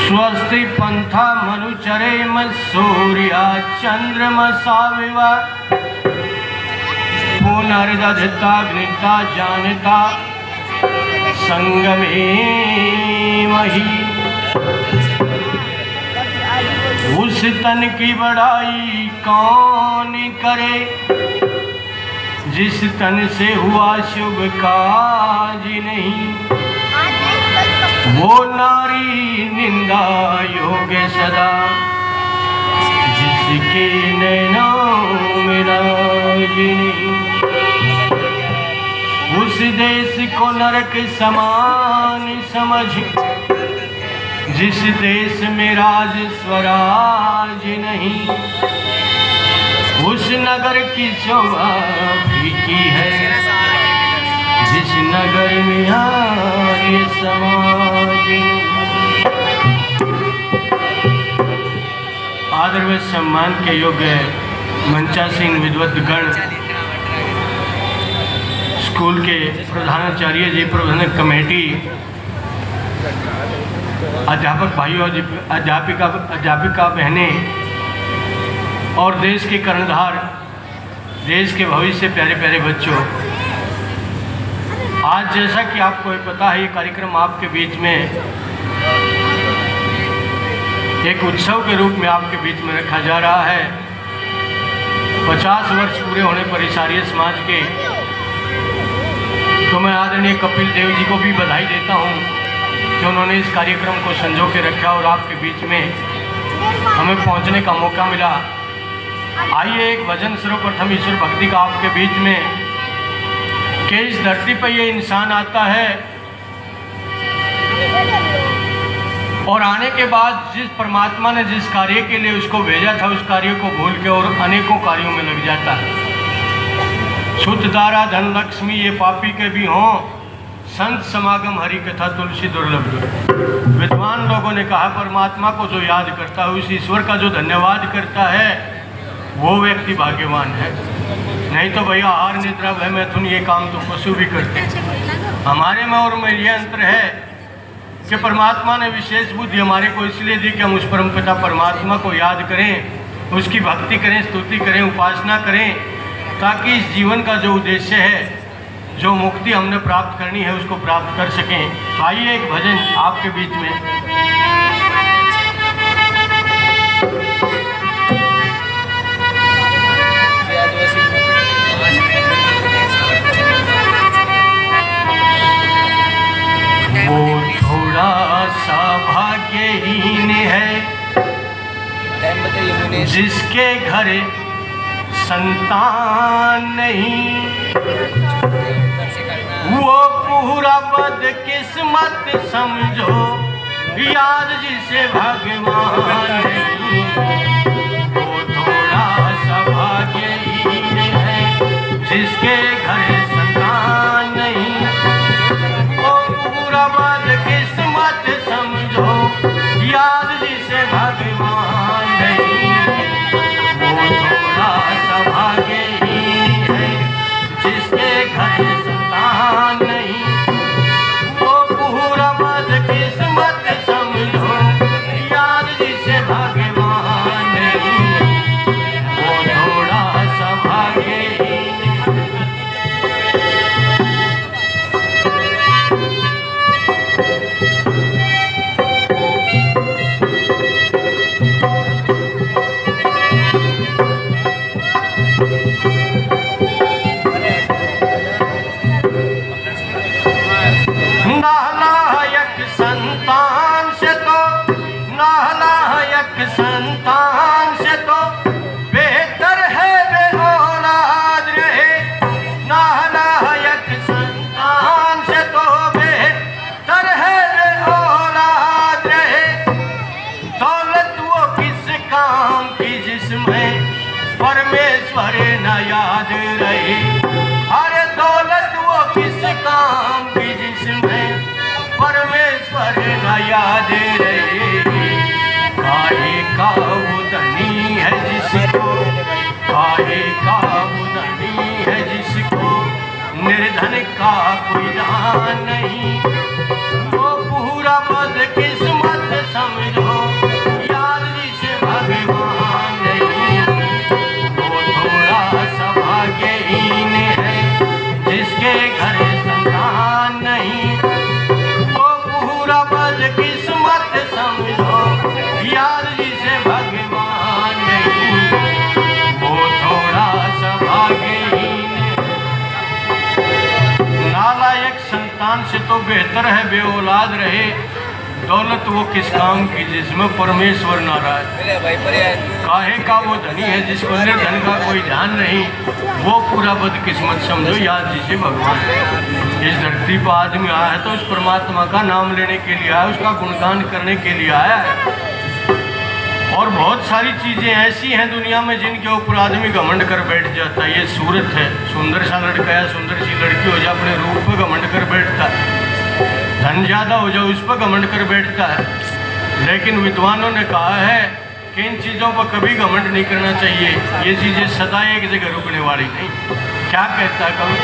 स्वस्ति पंथा मनुचरे सूर्या चंद्रमसा विवा पुनर्दधताग्निता जानता संगमे मही। उस तन की बड़ाई कौन करे जिस तन से हुआ शुभ काज नहीं। वो नारी निंदा योग्य सदा जिसके नैनों में राज नहीं। उस देश को नरक समान समझ जिस देश में राज स्वराज नहीं। उस नगर की शोभा फीकी है जिस नगर में आर्य समाज। आदर व सम्मान के योग्य मंचासीन विद्वद्गण, स्कूल के प्रधानाचार्य जी, प्रबंधक कमेटी, अध्यापक भाइयों, अध्यापिका बहनें और देश के कर्णधार, देश के भविष्य प्यारे प्यारे बच्चों, आज जैसा कि आपको पता है ये कार्यक्रम आपके बीच में एक उत्सव के रूप में आपके बीच में रखा जा रहा है। 50 वर्ष पूरे होने पर इस आर्य समाज के, तो मैं आदरणीय कपिल देव जी को भी बधाई देता हूँ कि उन्होंने इस कार्यक्रम को संजो के रखा और आपके बीच में हमें पहुँचने का मौका मिला। आइए एक भजन सर्वप्रथम ईश्वर भक्ति का आपके बीच में कि इस धरती पर ये इंसान आता है और आने के बाद जिस परमात्मा ने जिस कार्य के लिए उसको भेजा था उस कार्य को भूल के और अनेकों कार्यों में लग जाता है। शुद्ध दारा धन लक्ष्मी ये पापी के भी हों, संत समागम हरि कथा तुलसी दुर्लभ। विद्वान लोगों ने कहा परमात्मा को जो याद करता है, उस ईश्वर का जो धन्यवाद करता है, वो व्यक्ति भाग्यवान है। नहीं तो भैया आहार निद्रा भय मैथुन ये काम तो पशु भी करते हैं। हमारे में और में ये अंतर है कि परमात्मा ने विशेष बुद्धि हमारे को इसलिए दी कि हम उस परमपिता परमात्मा को याद करें, उसकी भक्ति करें, स्तुति करें, उपासना करें, ताकि इस जीवन का जो उद्देश्य है, जो मुक्ति हमने प्राप्त करनी है, उसको प्राप्त कर सकें। आइए एक भजन आपके बीच में। वो थोड़ा सा भाग्यहीन है जिसके घर संतान नहीं। वो पूरा बदकिस्मत समझो यार जिसे भगवान नहीं, वो थोड़ा सा भाग्यहीन है जिसके घर संतान नहीं। वो पूरा बदकिस्मत समझो यार जिसे भगवान नहीं, वो थोड़ा सा भाग्यहीन है जिसके घर संतान नहीं। वो पूरा बदकिस्मत समझो यार जिसे भगवान नहीं, वो थोड़ा सा भाग्यहीन। नालायक संतान से तो, नालायक संतान से तो बेहतर है वे औलाद रहे। नालायक संतान से तो बेहतर है वे औलाद रहे। दौलत वो किस काम की जिसमें परमेश्वर न याद रहे। अरे दौलत वो किस काम की जिसमें परमेश्वर न याद रहे। काहे का वो धनी है जिसको, काहे का वो धनी है जिसको निर्धन का कोई दान नहीं। वो पूरा बदकिस्मत समझो यार जिसे भगवान नहीं, वो थोड़ा सा भाग्यहीन है जिसके घर संतान नहीं। वो पूरा बदकिस्मत समझो यार जिसे भगवान नहीं, वो थोड़ा सा भाग्यहीन है। नालायक संतान से तो बेहतर है बे औलाद रहे। दौलत वो किस काम की जिसमें परमेश्वर न रहे। काहे का वो धनी है जिसको निर्धन का कोई ध्यान नहीं। वो पूरा बदकिस्मत समझो यार जिसे भगवान है। इस धरती पर आदमी आया है तो उस परमात्मा का नाम लेने के लिए आया, उसका गुणगान करने के लिए आया है। और बहुत सारी चीजें ऐसी हैं दुनिया में जिनके ऊपर आदमी घमंड कर बैठ जाता है। ये सूरत है, सुंदर सा लड़का या सुंदर सी लड़की हो जाए अपने रूप पर घमंड कर बैठता है। धन ज्यादा हो जाए उस पर घमंड कर बैठता है। लेकिन विद्वानों ने कहा है कि इन चीज़ों पर कभी घमंड नहीं करना चाहिए। ये चीज़ें सदा एक जगह रुकने वाली नहीं। क्या कहता है कवि?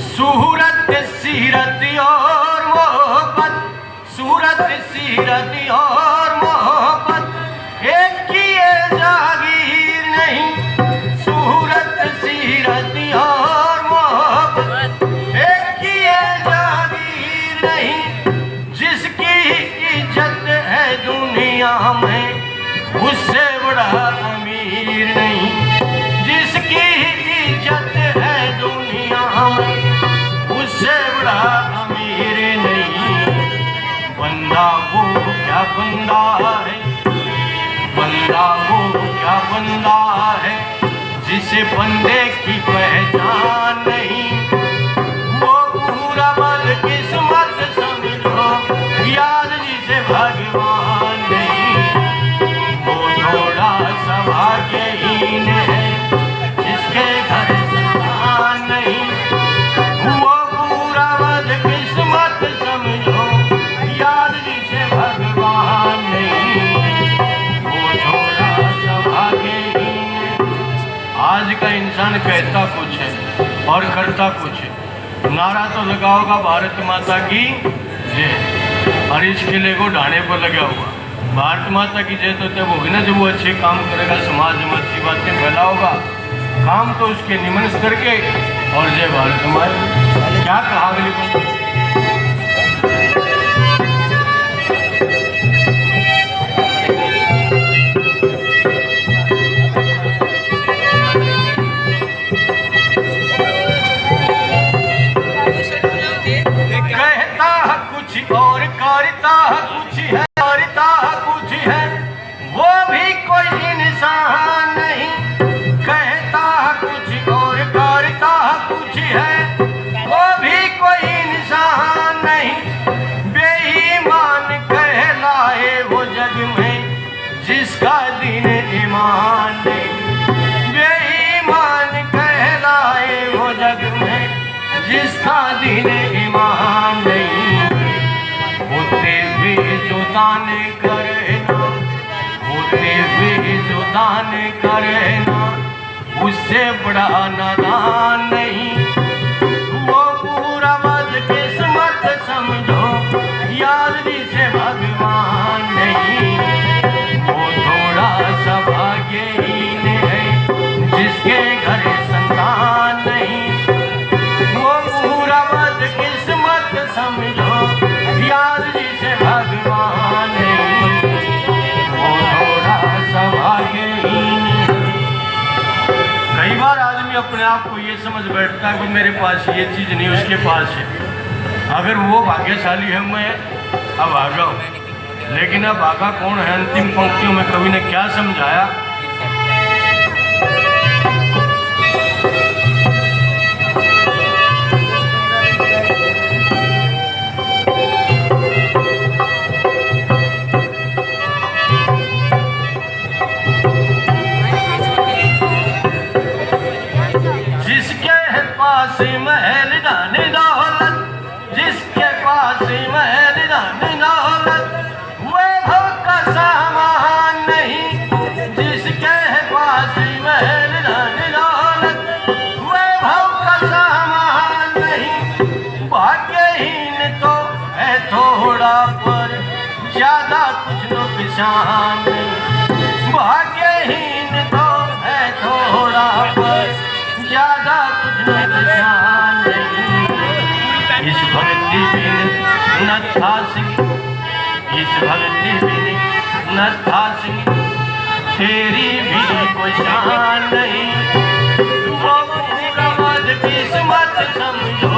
सूरत सीरत और मोहब्बत, सूरत सीरत और मोहब्बत एक किए जागीर नहीं। सूरत सीरत और मोहब्बत एक किए जागीर नहीं। जिसकी इज्जत है दुनिया में उससे बड़ा अमीर नहीं। जिसकी इज्जत है दुनिया में उससे बड़ा अमीर नहीं। बंदा वो क्या बंदा है, बंदा वो क्या बंदा है जिसे बंदे की पहचान नहीं। वो पूरा बदकिस्मत समझो यार जिसे भगवान नहीं। वो थोड़ा सा भाग्यहीन है जिसके घर संतान नहीं। वो पूरा बदकिस्मत समझो यार जिसे भगवान नहीं। वो थोड़ा सा भाग्यहीन है। आज का इंसान कहता कुछ है और करता कुछ है। नारा तो लगा होगा भारत माता की जय, और इस किले को ढाने पर लगा हुआ। भारत माता की जय तो तब होगी ना जब वो अच्छे काम करेगा, समाज में अच्छी बातें फैलाओगा। काम तो उसके निमन करके और जय भारत माता। क्या कहा अगली बात? और करता कुछ है, करता कुछ है, वो भी कोई इंसान नहीं। कहता कुछ और करता कुछ है, वो भी कोई इंसान नहीं। बेईमान कहलाए वो जग में जिसका दीन ईमान नहीं। बेईमान कहलाए वो जग में जिसका दीन ईमान नहीं। होते भी जो दान करे ना, होते भी जो दान करे ना, उससे बड़ा नादान नहीं। वो पूरा बदकिस्मत समझो, यार जिसे भगवान नहीं। वो थोड़ा सा भाग्यहीन है जिसके घर संतान नहीं। वो पूरा बदकिस्मत समझो, यार जिसे भगवान नहीं। वो थोड़ा सा भाग्यहीन है। कई बार आदमी अपने आप को ये समझ बैठता है कि मेरे पास ये चीज़ नहीं, उसके पास है। अगर वो भाग्यशाली है, मैं अभागा हूँ। लेकिन अभागा कौन है? अंतिम पंक्तियों में कवि ने क्या समझाया? जिसके पास महल धन दौलत, जिसके पास महल धन दौलत, वैभव का सामान नहीं। जिसके पास महल धन दौलत, वैभव का सामान नहीं। भाग्यहीन तो है थोड़ा पर ज्यादा कुछ नुकसान नहीं। भाग्यहीन तो है थोड़ा पर ज्यादा कुछ नुकसान नहीं। इस भक्ति बिन न था सिंह, इस भक्ति बिन न था सिंह, तेरी भी कोई शान नहीं। वो पूरा बदकिस्मत समझो,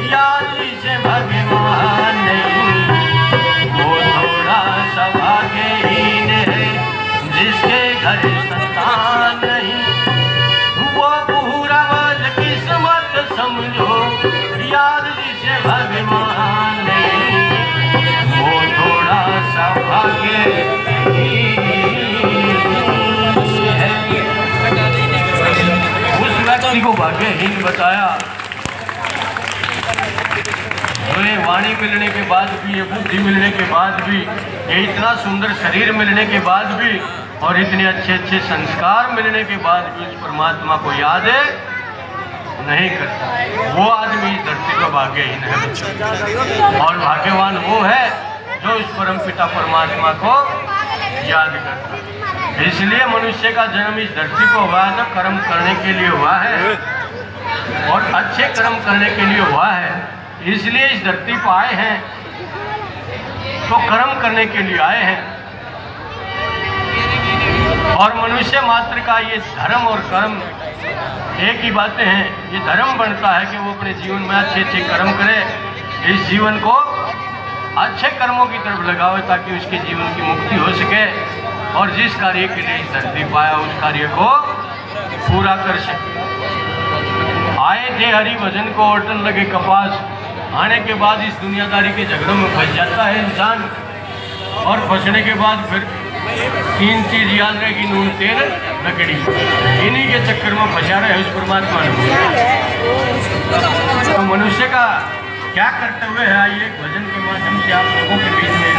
यार जिसे भगवान नहीं। वो थोड़ा सा भाग्यहीन है जिसके घर संतान नहीं। वो पूरा बदकिस्मत समझो, यार जिसे भगवान नहीं। वो थोड़ा सा भाग्यहीन है। उस व्यक्ति को भाग्यहीन बताया जो ये वाणी मिलने के बाद भी, ये बुद्धि मिलने के बाद भी, ये इतना सुंदर शरीर मिलने के बाद भी और इतने अच्छे अच्छे संस्कार मिलने के बाद भी उस परमात्मा को याद नहीं करता। वो आदमी इस धरती पर भाग्यहीन है। और भाग्यवान वो है जो इस परम पिता परमात्मा को याद करता है। इसलिए मनुष्य का जन्म इस धरती पर हुआ है, तो कर्म करने के लिए हुआ है और अच्छे कर्म करने के लिए हुआ है। इसलिए इस धरती पर आए हैं, तो कर्म करने के लिए आए हैं। और मनुष्य मात्र का ये धर्म और कर्म एक ही बातें हैं। ये धर्म बनता है कि वो अपने जीवन में अच्छे अच्छे कर्म करे, इस जीवन को अच्छे कर्मों की तरफ लगावे ताकि उसके जीवन की मुक्ति हो सके और जिस कार्य के लिए इस धरती पाया उस कार्य को पूरा कर सके। आए थे हरि भजन को अटन लगे कपास, आने के बाद इस दुनियादारी के झगड़ों में फंस जाता है इंसान और फंसने के बाद फिर तीन चीज याद रहेगी, नून तेल लकड़ी। इन्हीं के चक्कर में फंसा रहे उस परमात्मा ने। तो मनुष्य का क्या कर्तव्य है, आइए भजन के माध्यम से आप लोगों के बीच में